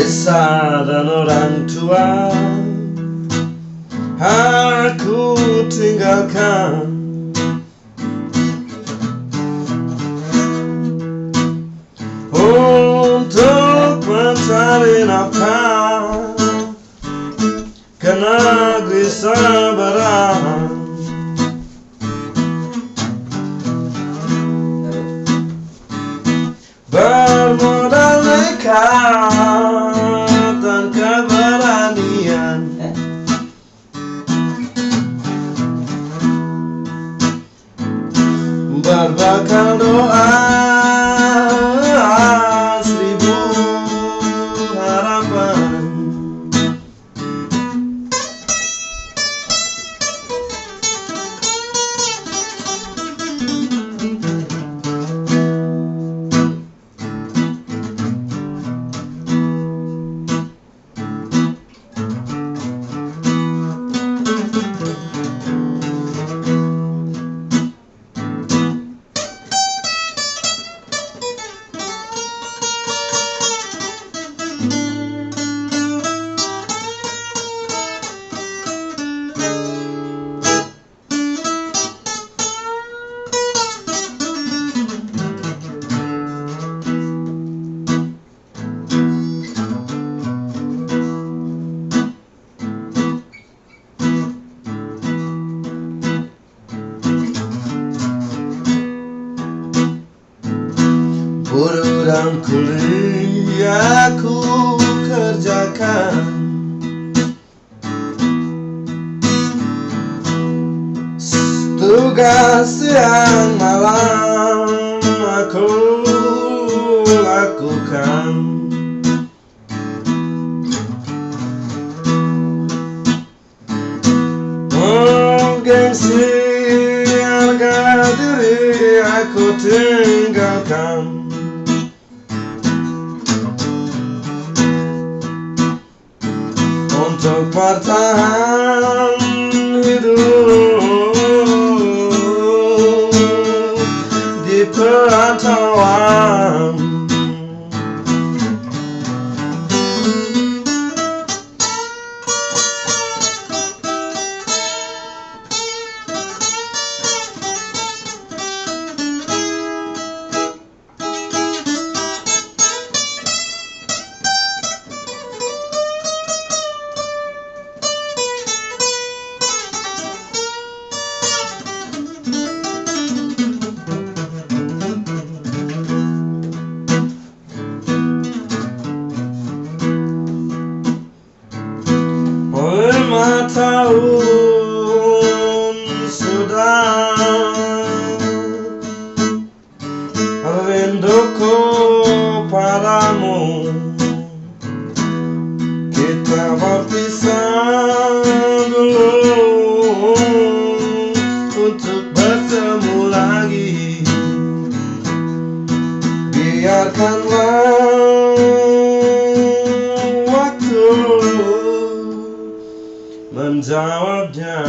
desa dan orang tua aku tinggalkan. Untuk mencari nafkah ke negeri seberang. Bermodal nekat dan keberanian, berbekal doa seribu harapan. Buruh dan kuliah ku kerjakan, tugas siang malam aku lakukan. Gengsi harga diri aku tinggalkan. Untuk bertahan hidup di perantauan. Lima tahun sudah rinduku padamu. Kita berpisah dulu untuk bertemu lagi. Biarkanlah waktu menjawabnya.